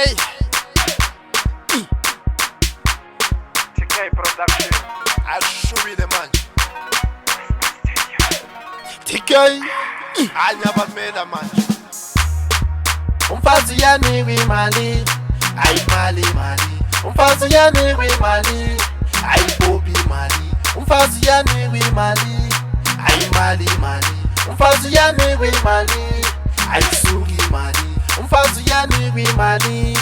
Hey, TK Production. I'll show you the man. TK, I never made a man. Umfaz yanikwi mali, ayi mali mali. Umfaz yanikwi mali, ayi bobi mali. Umfaz yanikwi mali, ayi mali mali. Umfaz yanikwi mali, ayi sugi mali. Umfaz yanikwi mali,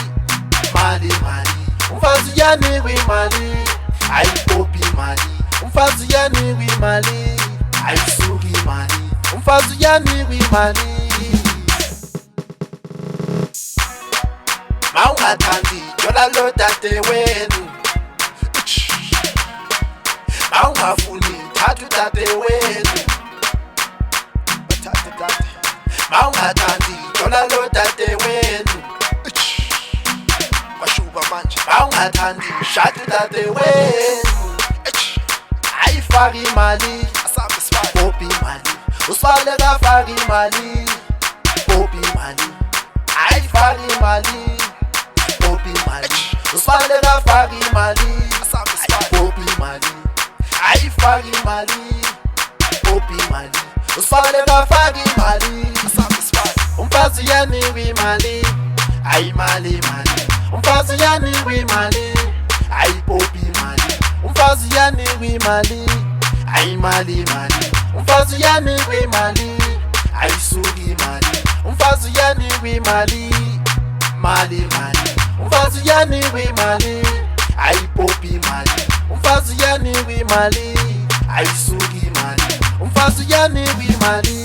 mali mali. Umfaz yanikwi mali, ayi bobi mali. Umfaz yanikwi mali, ayi sugi mali. Umfaz yanikwi mali. Maungathandi jola lo tate wenu, maungafuni thathu tate wenu. Maungathandi jola lo tate wenu, Washuba manje. maungathandi shatu tate wenu. Ayifaki imali, Asabe spot. bobi mali. Usibale kafaki imali, bobi mali. Ayifaki imali, bobi mali. Usibale kafaki imali, Asabe spot. bobi mali. Ayifaki imali, bobi mali. Usibale kafaki imali. Asabe spot. Umfaz yanikwi mali, ayi mali mali. Umfaz yanikwi mali, ayi bobi mali. Umfaz yanikwi mali, ayi mali mali. Umfaz yanikwi mali, ayi sugi mali. Umfaz yanikwi mali, mali mali. Umfaz yanikwi mali, ayi bobi mali. Umfaz yanikwi mali, ayi sugi mali. Umfaz yanikwi mali.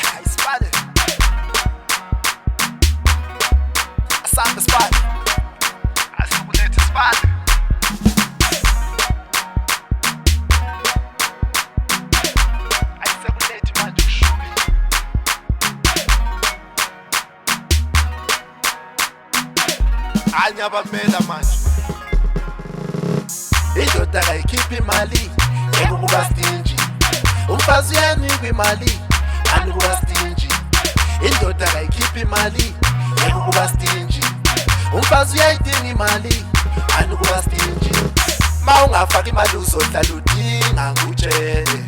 I spotted. Asabe spot. Asukulete spot. Ayisekulete manje ushubi. I never made a man. Indoda kayikhiphi imali ekubuka stingy. Umfazi uyanikwa imali anukuba stingy. Indoda kayikhiphi imali ekubuka stingy. Umfazi uyayidinga imali anukuba stingy. Ma ungafaki imali uzohlala udinga ngutshele.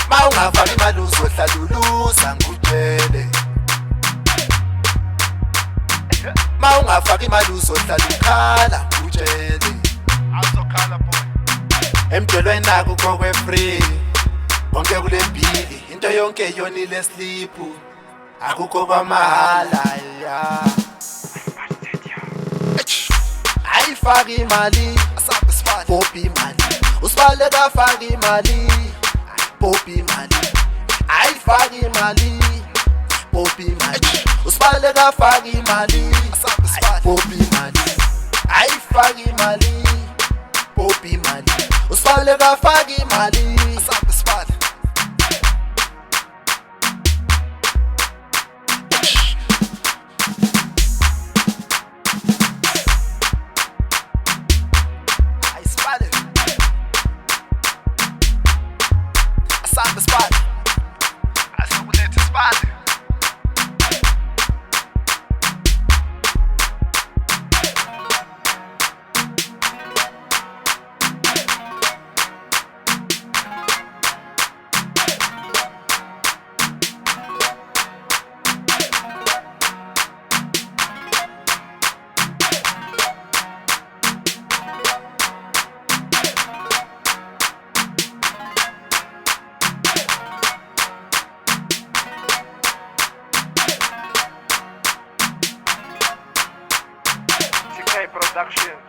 Ma ungafaki imali uzohlala uluza ngutshele. Ma ungafaki imali uzohlala ukhala ngutshele. Awuzokhala boy. Emdolweni nakho kokwe free, konke kule bhili, into yonke yonile sleep, akukho kwamahala ya. Ayifaki imali, Asabe spot. bobi imali. Usibale kafaki imali, bobi imali. Ayifaki imali, bobi imali. Usibale kafaki imali, Asabe spot. bobi imali. Ayifaki imali, bobi imali. Usibale kafaki imali. Asabe spot. I spotted. Asabe spot. Asukulete spot. TK Production.